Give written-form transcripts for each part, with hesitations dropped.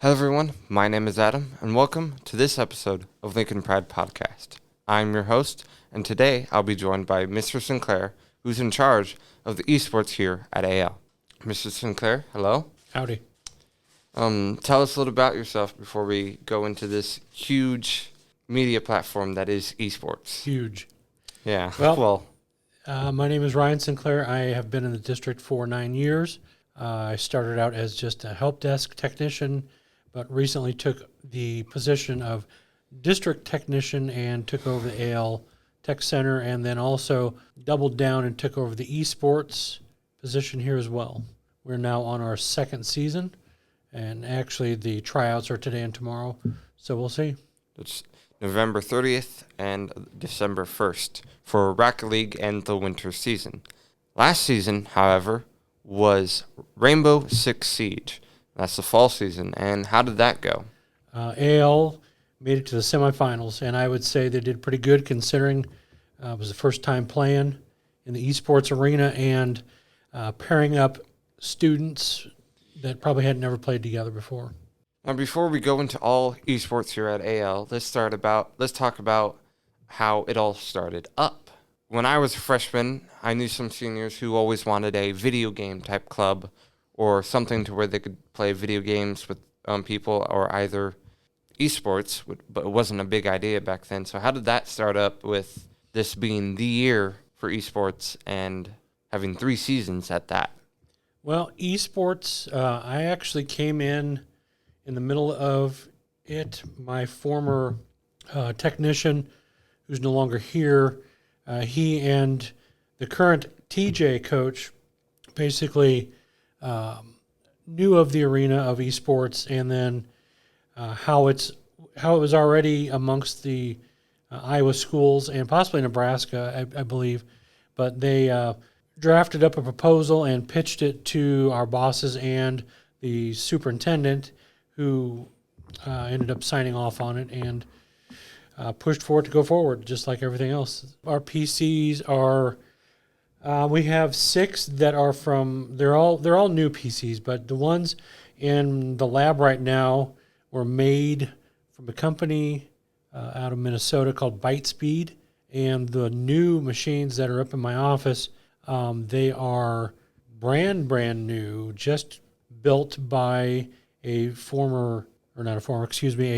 Hello, everyone. My name is Adam, and welcome to this episode of Lincoln Pride Podcast. I'm your host, and today I'll be joined by Mr. Sinclair, who's in charge of the esports here at AL. Mr. Sinclair, hello. Howdy. Tell us a little about yourself before we go into this huge media platform that is esports. Huge. Yeah. Well, my name is Ryan Sinclair. I have been in the district for 9 years. I started out as just a help desk technician, but recently took the position of district technician and took over the AL Tech Center, and then also doubled down and took over the esports position here as well. We're now on our second season, and actually the tryouts are today and tomorrow, so we'll see. It's November 30th and December 1st for Rocket League and the winter season. Last season, however, was Rainbow Six Siege. That's the fall season. And how did that go? AL made it to the semifinals, and I would say they did pretty good considering it was the first time playing in the esports arena and pairing up students that probably had never played together before. Now, before we go into all esports here at AL, let's talk about how it all started up. When I was a freshman, I knew some seniors who always wanted a video game type club or something to where they could play video games with people or either esports, but it wasn't a big idea back then. So how did that start up with this being the year for esports and having 3 seasons at that? Well, esports, I actually came in the middle of it. My former technician, who's no longer here, he and the current TJ coach basically knew of the arena of esports, and then how it was already amongst the Iowa schools and possibly Nebraska, I believe. But they drafted up a proposal and pitched it to our bosses and the superintendent, who ended up signing off on it and pushed for it to go forward, just like everything else. Our PCs are, we have 6 that are they're all new PCs, but the ones in the lab right now were made from a company out of Minnesota called Bytespeed, and the new machines that are up in my office, they are brand new, just built by a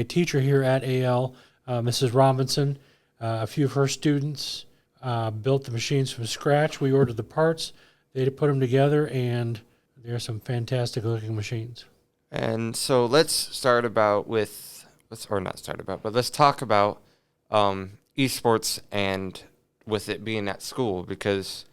teacher here at AL, Mrs. Robinson. A few of her students built the machines from scratch. We ordered the parts. They put them together, and they're some fantastic looking machines. And so let's talk about esports and with it being at school, because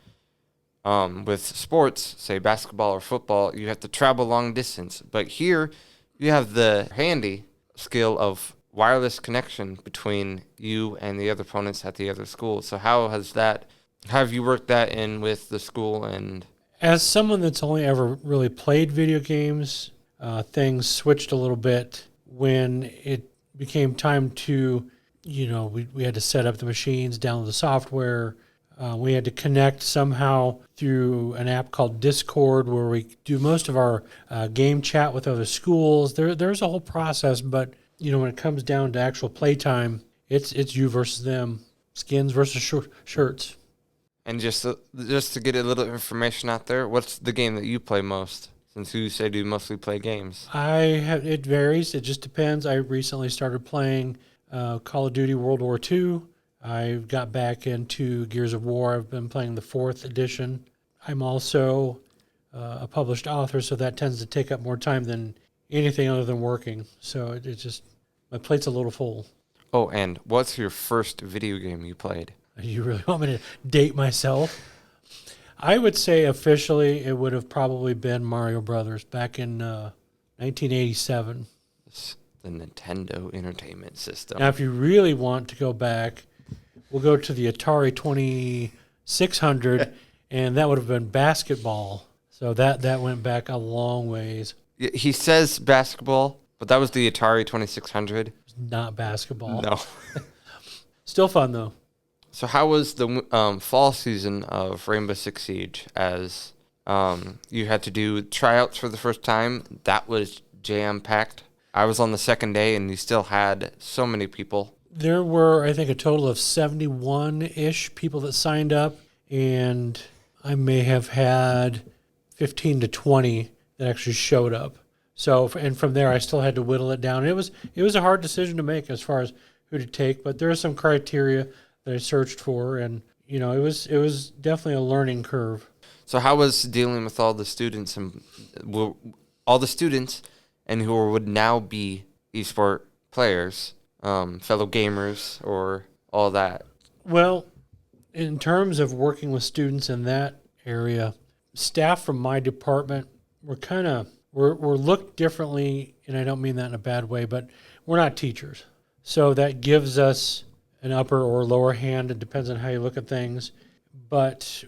with sports, say basketball or football, you have to travel long distance. But here you have the handy skill of wireless connection between you and the other opponents at the other school. So how have you worked that in with the school? And as someone that's only ever really played video games, things switched a little bit when it became time to, we had to set up the machines, download the software. We had to connect somehow through an app called Discord, where we do most of our game chat with other schools. There's a whole process, but when it comes down to actual playtime, it's you versus them, skins versus shirts. And just to get a little information out there, what's the game that you play most? Since you said you mostly play games. It varies. It just depends. I recently started playing Call of Duty World War II. I got back into Gears of War. I've been playing the 4th edition. I'm also a published author, so that tends to take up more time than anything other than working. So it's just, my plate's a little full. Oh, and what's your first video game you played? You really want me to date myself? I would say officially it would have probably been Mario Brothers back in 1987. It's the Nintendo Entertainment System. Now, if you really want to go back, we'll go to the Atari 2600, and that would have been basketball. So that went back a long ways. He says basketball, but that was the Atari 2600. It's not basketball. No. Still fun, though. So how was the fall season of Rainbow Six Siege, as you had to do tryouts for the first time? That was jam-packed. I was on the second day, and you still had so many people. There were, I think, a total of 71-ish people that signed up, and I may have had 15 to 20 that actually showed up. So, and from there, I still had to whittle it down. It was a hard decision to make as far as who to take, but there are some criteria that I searched for, and it was definitely a learning curve. So how was dealing with all the students and who would now be esport players, fellow gamers, or all that? Well, in terms of working with students in that area, staff from my department we're looked differently, and I don't mean that in a bad way, but we're not teachers. So that gives us an upper or lower hand. It depends on how you look at things. But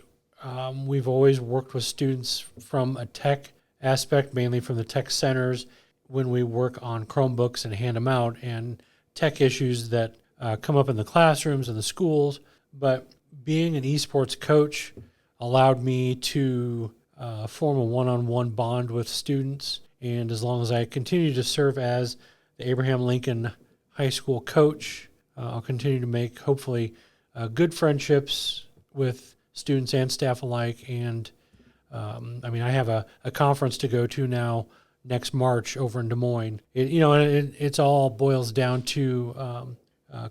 we've always worked with students from a tech aspect, mainly from the tech centers, when we work on Chromebooks and hand them out, and tech issues that come up in the classrooms and the schools. But being an esports coach allowed me to form a one-on-one bond with students. And as long as I continue to serve as the Abraham Lincoln High School coach, I'll continue to make, hopefully, good friendships with students and staff alike. And I have a conference to go to now next March over in Des Moines. It's all boils down to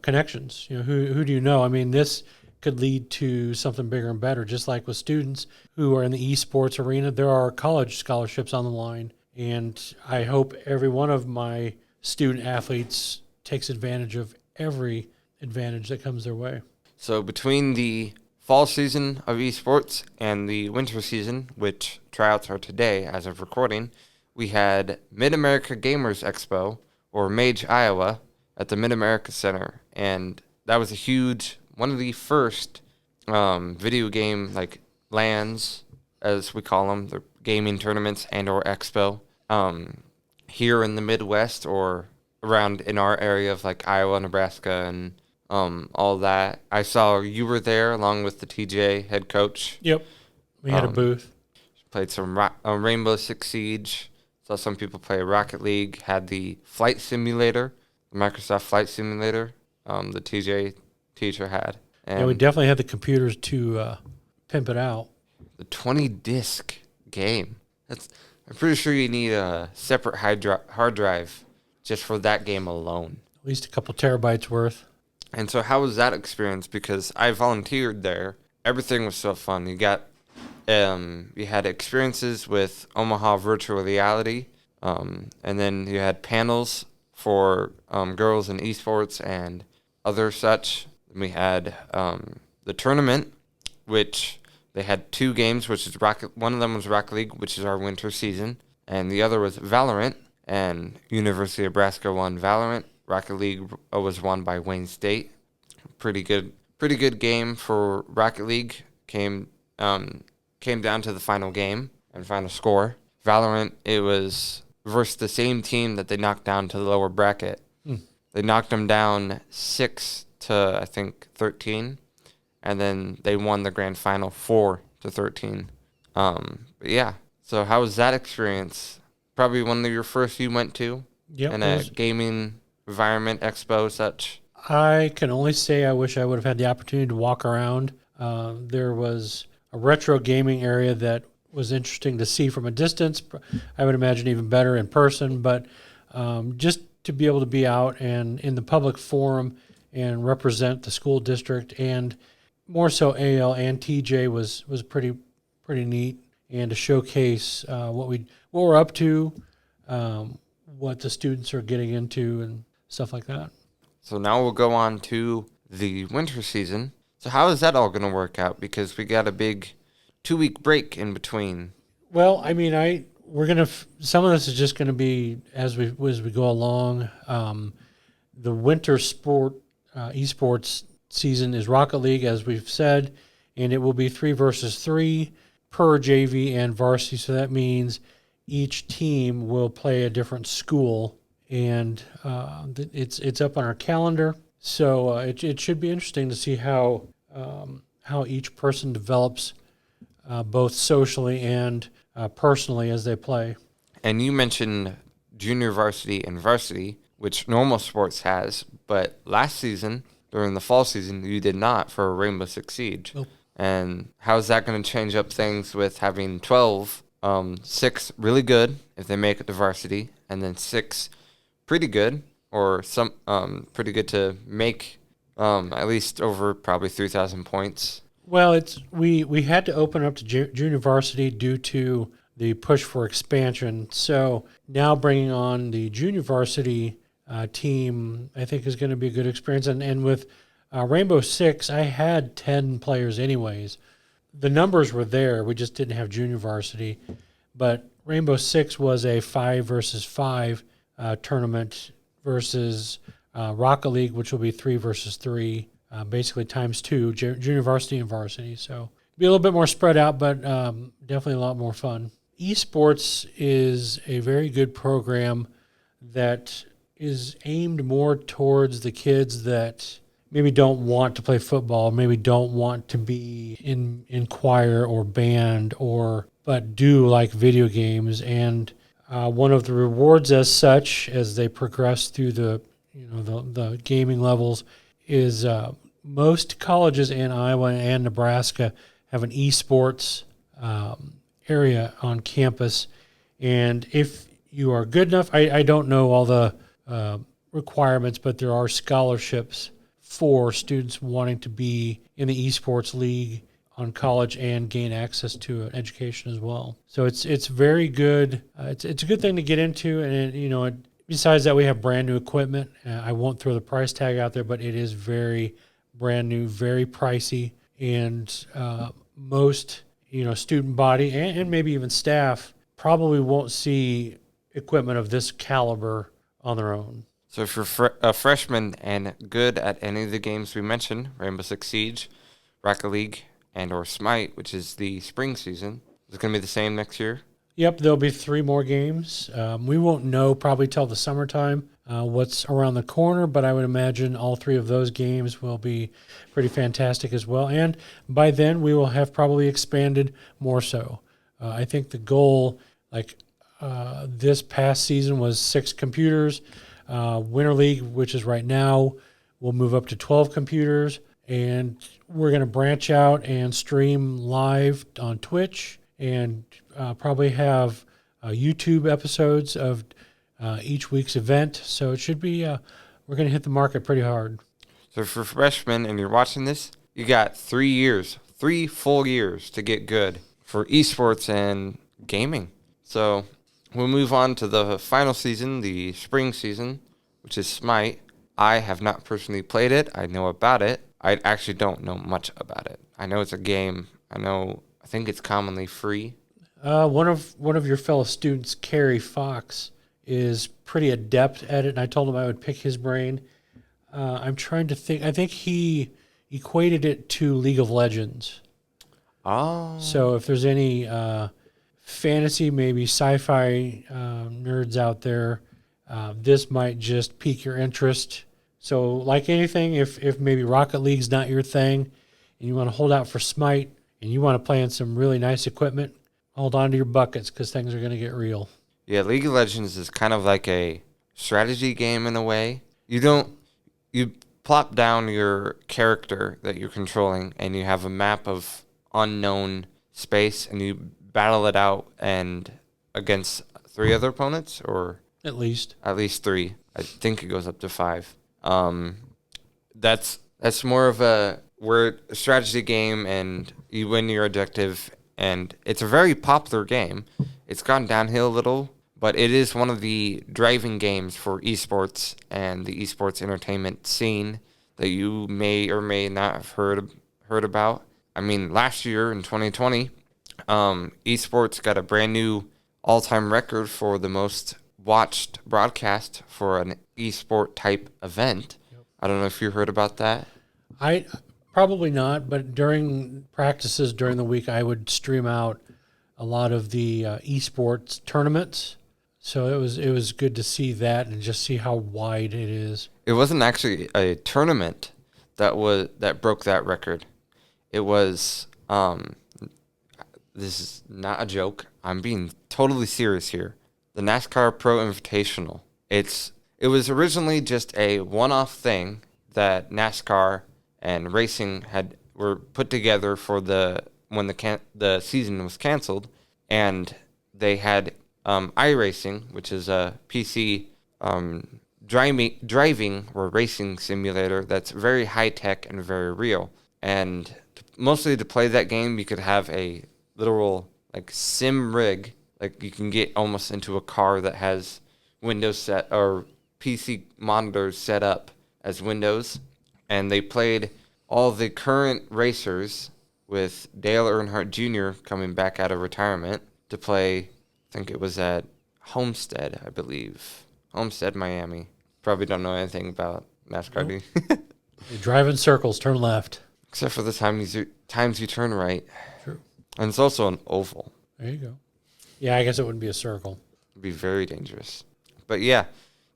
connections. Who do you know? I mean, this could lead to something bigger and better. Just like with students who are in the esports arena, there are college scholarships on the line, and I hope every one of my student athletes takes advantage of every advantage that comes their way. So between the fall season of esports and the winter season, which tryouts are today as of recording, we had Mid-America Gamers Expo, or Mage, Iowa, at the Mid-America Center, and that was one of the first video game LANs, as we call them, the gaming tournaments and or expo, here in the Midwest or around in our area of Iowa, Nebraska, and all that. I saw you were there along with the TJ head coach. Yep, we had a booth. Played some Rainbow Six Siege. Saw some people play Rocket League. Had the flight simulator, the Microsoft Flight Simulator. The TJ teacher had. And yeah, we definitely had the computers to pimp it out. The 20-disc game. I'm pretty sure you need a separate hard drive just for that game alone. At least a couple terabytes worth. And so how was that experience? Because I volunteered there. Everything was so fun. You had experiences with Omaha Virtual Reality, and then you had panels for girls in esports and other such. We had the tournament, which they had two games, which is one of them was Rocket League, which is our winter season, and the other was Valorant, and University of Nebraska won Valorant. Rocket League was won by Wayne State. Pretty good game for Rocket League. Came down to the final game and final score. Valorant, it was versus the same team that they knocked down to the lower bracket. They knocked them down 6 to, I think, 13, and then they won the grand final 4-13. But yeah, so how was that experience? Probably one of your first you went to in a gaming environment, expo, such. I can only say I wish I would have had the opportunity to walk around. There was a retro gaming area that was interesting to see from a distance. I would imagine even better in person, but just to be able to be out and in the public forum and represent the school district, and more so AL and TJ was pretty neat, and to showcase what we're up to, what the students are getting into and stuff like that. So now we'll go on to the winter season. So how is that all going to work out? Because we got a big 2-week break in between. Well, I mean, some of this is just going to be as we go along. The winter esports season is Rocket League, as we've said, and it will be 3 versus 3 per JV and varsity. So that means each team will play a different school, and it's up on our calendar. So it should be interesting to see how each person develops, both socially and personally as they play. And you mentioned junior varsity and varsity, which normal sports has, but last season, during the fall season, you did not for Rainbow Six Siege. Nope. And how's that going to change up things with having 12, 6 really good if they make it to varsity, and then 6 pretty good, or some pretty good to make at least over probably 3,000 points. Well, we had to open up to junior varsity due to the push for expansion. So now bringing on the junior varsity team, I think is going to be a good experience. And with Rainbow Six, I had 10 players anyways. The numbers were there. We just didn't have junior varsity. But Rainbow Six was a 5 versus 5 tournament versus Rocket League, which will be 3 versus 3, basically times 2, junior varsity and varsity. So be a little bit more spread out, but definitely a lot more fun. Esports is a very good program that is aimed more towards the kids that maybe don't want to play football, maybe don't want to be in choir or band, but do like video games. And one of the rewards as such, as they progress through the gaming levels, is most colleges in Iowa and Nebraska have an esports area on campus. And if you are good enough, I don't know all the requirements, but there are scholarships for students wanting to be in the esports league on college and gain access to an education as well. So it's very good. It's a good thing to get into, and besides that, we have brand new equipment. I won't throw the price tag out there, but it is very brand new, very pricey, and most student body and maybe even staff probably won't see equipment of this caliber on their own. So if you're a freshman and good at any of the games we mentioned, Rainbow Six Siege, Rocket League, and or Smite, which is the spring season, is it going to be the same next year? Yep, there'll be 3 more games. We won't know probably till the summertime what's around the corner, but I would imagine all 3 of those games will be pretty fantastic as well. And by then, we will have probably expanded more so. I think the goal, this past season, was 6 computers. Winter League, which is right now, will move up to 12 computers. And we're going to branch out and stream live on Twitch and probably have YouTube episodes of each week's event. So it should be, we're going to hit the market pretty hard. So for freshmen and you're watching this, you got 3 full years to get good for esports and gaming. So we'll move on to the final season, the spring season, which is Smite. I have not personally played it. I know about it. I actually don't know much about it. I know it's a game. I think it's commonly free. One of your fellow students, Carrie Fox, is pretty adept at it, and I told him I would pick his brain. I'm trying to think. I think he equated it to League of Legends. Oh. So if there's any fantasy, maybe sci-fi nerds out there, this might just pique your interest. So like anything, if maybe Rocket League's not your thing and you want to hold out for Smite and you want to play in some really nice equipment, hold on to your buckets because things are going to get real. Yeah, League of Legends is kind of like a strategy game in a way. You plop down your character that you're controlling and you have a map of unknown space and you battle it out and against 3 other opponents, or At least 3. I think it goes up to 5. That's more of a strategy game, and you win your objective, and it's a very popular game. It's gone downhill a little, but it is one of the driving games for esports and the esports entertainment scene that you may or may not have heard about. I mean, last year in 2020, esports got a brand new all-time record for the most watched broadcast for an esport type event. Yep. I don't know if you heard about that. I probably not, but during practices during the week, I would stream out a lot of the esports tournaments. So it was good to see that and just see how wide it is. It wasn't actually a tournament that broke that record. It was this is not a joke. I'm being totally serious here. the NASCAR Pro Invitational. It was originally just a one-off thing that NASCAR and racing were put together for when the season was canceled, and they had iRacing, which is a PC driving or racing simulator that's very high tech and very real. And mostly to play that game, you could have a literal like sim rig, like you can get almost into a car that has Windows set or PC monitors set up as Windows, and they played all the current racers with Dale Earnhardt Jr. coming back out of retirement to play. I think it was at Homestead, I believe. Homestead, Miami. Probably don't know anything about NASCAR. Nope. You drive in circles, turn left. Except for the times you turn right. True. And it's also an oval. There you go. Yeah, I guess it wouldn't be a circle. It'd be very dangerous. But yeah,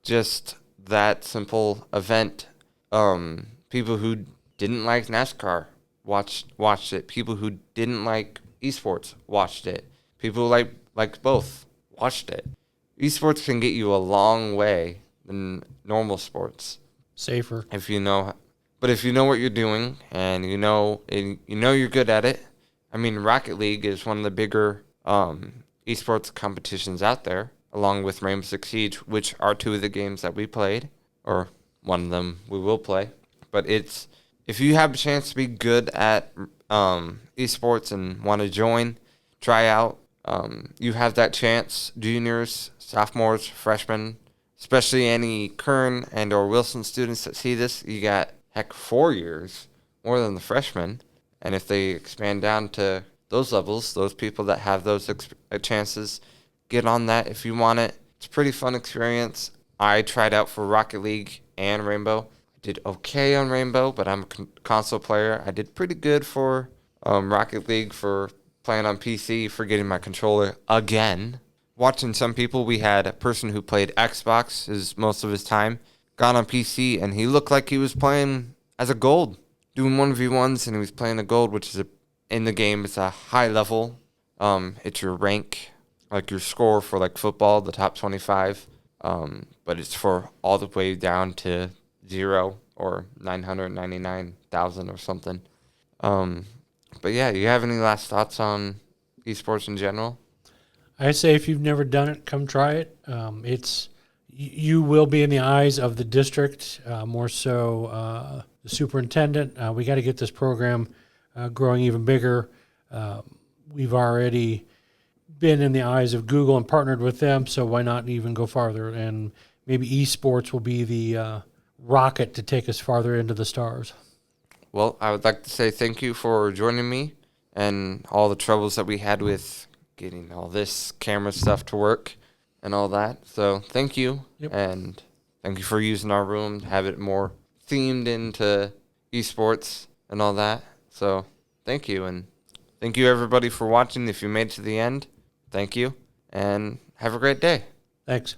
just that simple event. People who didn't like NASCAR watched it. People who didn't like esports watched it. People who liked both watched it. Esports can get you a long way than normal sports. Safer. If you know what you're doing and you know you're good at it. I mean, Rocket League is one of the bigger esports competitions out there, along with Rainbow Six Siege, which are two of the games that we played, or one of them we will play. But if you have a chance to be good at esports and want to join, try out. You have that chance. Juniors, sophomores, freshmen, especially any Kern and or Wilson students that see this, you got 4 years more than the freshmen. And if they expand down to those levels, those people that have those chances, get on that if you want it. It's a pretty fun experience. I tried out for Rocket League and Rainbow. I did okay on Rainbow, but I'm a console player. I did pretty good for Rocket League for playing on PC, for getting my controller again. Watching some people, we had a person who played Xbox most of his time, got on PC, and he looked like he was playing as a gold, doing 1v1s, and he was playing a gold, which is in the game. It's a high level. It's your rank, like your score for like football, the top 25. But it's for all the way down to 0 or 999,000 or something. But yeah, you have any last thoughts on esports in general? I say if you've never done it, come try it. You will be in the eyes of the district, more so the superintendent. We got to get this program growing even bigger. We've already been in the eyes of Google and partnered with them, so why not even go farther? And maybe esports will be the rocket to take us farther into the stars. Well, I would like to say thank you for joining me and all the troubles that we had with getting all this camera stuff to work and all that. So thank you. Yep. And thank you for using our room to have it more themed into esports and all that. So thank you. And thank you, everybody, for watching. If you made it to the end, thank you. And have a great day. Thanks.